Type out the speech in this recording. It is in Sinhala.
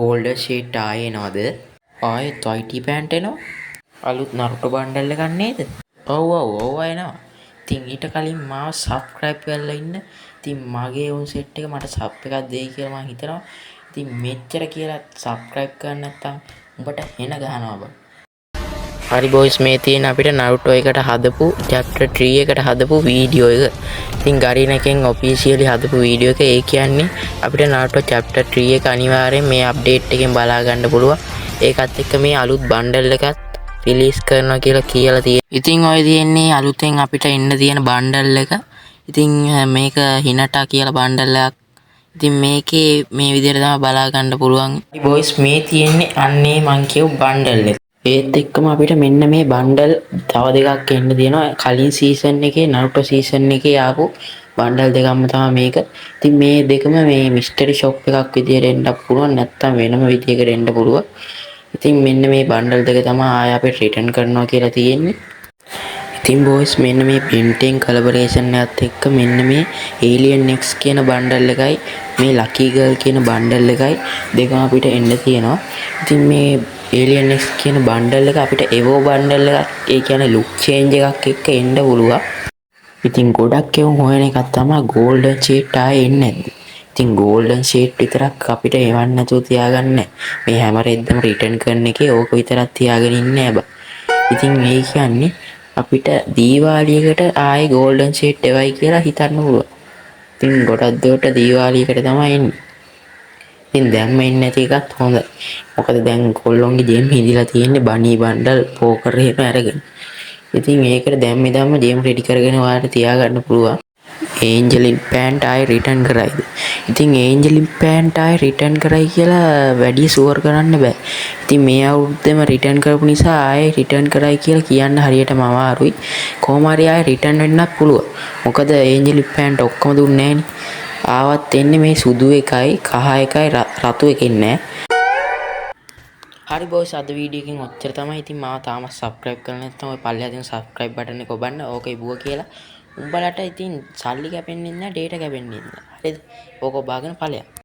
ගෝල්ඩ ෂීට් ආයේ එනවද? ආයෙත් YT පෑන්ට් එනවා. අලුත් නරුටෝ බණ්ඩල් එකක් නේද? ඔව් එනවා. ඉතින් ඊට කලින් මාව සබ්ස්ක්‍රයිබ් කරලා ඉන්න. ඉතින් මගේ උන් සෙට් එක මට සබ් එකක් දෙයි කියලා මම හිතනවා. ඉතින් මෙච්චර කියලා සබ්ස්ක්‍රයිබ් කරන්නේ නැත්නම් උඹට හෙන ගහනවා බං. හරි බොයිස්, මේ තියෙන අපිට නරුටෝ එකට හදපු chapter 3 එකට හදපු වීඩියෝ එක. ඉතින් ගරින එකෙන් ඔෆිෂියලි හදපු වීඩියෝ එක. ඒ කියන්නේ අපිට නරුටෝ chapter 3 එක අනිවාර්යෙන් මේ අප්ඩේට් එකෙන් බලා ගන්න පුළුවන්. ඒකත් එක්ක මේ අලුත් බණ්ඩල් එකත් රිලීස් කරනවා කියලා තියෙනවා. ඉතින් ඔය තියෙන්නේ අලුතෙන් අපිට එන්න තියෙන බණ්ඩල් එක. ඉතින් මේක හිනටා කියලා බණ්ඩල් එකක්. ඉතින් මේකේ මේ විදිහට තමයි බලා ගන්න පුළුවන්. බොයිස්, මේ තියෙන්නේ අන්නේ මං කියපු බණ්ඩල් එක. ඒත් එක්කම අපිට මෙන්න මේ බණ්ඩල් තව දෙකක් එන්න තියෙනවා. කලින් සීසන් එකේ නරුටෝ සීසන් එකේ ආපු බණ්ඩල් දෙකක්ම තමයි මේක. ඉතින් මේ දෙකම මේ මිස්ටරි ෂොප් එකක් විදියට එන්න පුළුවන්, නැත්නම් වෙනම විදියකට එන්න පුළුවන්. ඉතින් මෙන්න මේ බණ්ඩල් දෙක තමයි ආය අපිට රිටර්න් කරනවා කියලා තියෙන්නේ. ඉතින් බොයිස්, මෙන්න මේ බෙන්ටෙන් කොලැබොරේෂන් එකත් එක්ක මෙන්න මේ ඒලියන් X කියන බණ්ඩල් එකයි මේ ලකි ගර්ල් කියන බණ්ඩල් එකයි දෙකම අපිට එන්න තියෙනවා. ඉතින් මේ ඒලියන් X කියන බණ්ඩල් එක අපිට එවෝ බණ්ඩල් එකක්, ඒ කියන්නේ ලුක් චේන්ජ් එකක් එක්ක එන්න පුළුවන්. ඉතින් ගොඩක් එවුන් හොයන එකක් තමයි ගෝල්ඩන් ෂීට් ආයේ එන්නේ නැද්ද? ඉතින් ගෝල්ඩන් ෂීට් විතරක් අපිට එවන්න නැතුව තියාගන්න. මේ හැම රෙද්දම රිටර්න් කරන එකේ ඕක විතරක් තියාගෙන ඉන්නේ නැහැ බං. ඉතින් මේ කියන්නේ අපිට දීවාලියකට ආයේ ගෝල්ඩන් ෂීට් එවයි කියලා හිතන්න පුළුවන්. ඉතින් ගොඩක් දුරට දීවාලියකට තමයි එන්නේ. ඉතින් දැම්ම එන්නේ නැති එකත් හොඳයි. මොකද දැන් කොල්ලොන්ගේ ජේම් හිඳිලා තියෙන්නේ බනී බණ්ඩල් පෝකර් එහෙම අරගෙන. ඉතින් ඒකට දැම්ම ජේම් රෙඩි කරගෙන ඔයාලට තියාගන්න පුළුවන්. ඒන්ජලින් පෑන්ට් ආයේ රිටර්න් කරයිද? ඉතින් ඒන්ජලින් පෑන්ට් ආයේ රිටර්න් කරයි කියලා වැඩි ෂුවර් කරන්න බෑ. ඉතින් මේ අවුරුද්දේම රිටර්න් කරපු නිසා ආයේ රිටර්න් කරයි කියලා කියන්න හරියටම අමාරුයි. කොහොම හරි ආයේ රිටර්න් වෙන්නත් පුළුවන්. මොකද ඒන්ජලින් පෑන්ට් ඔක්කොම දුන්නේ නැහනේ. ආවත් එන්නේ මේ සුදු එකයි, කහ එකයි, රතු එකෙන් නෑ. හරි බොයිස්, අද වීඩියෝ එකෙන් ඔච්චර තමයි. ඉතින් මාව තාම සබ්ස්ක්‍රයිබ් කරලා නැත්නම් ඔය පල්ලෙහා තියෙන සබ්ස්ක්‍රයිබ් බටන් එක ඔබන්න. ඕකේ බුව කියලා. උඹලට ඉතින් සල්ලි කැපෙන්නේ නැහැ, ඩේටා කැපෙන්නේ නැහැ. හරිද? ඕක ඔබාගෙන ඵලයක්.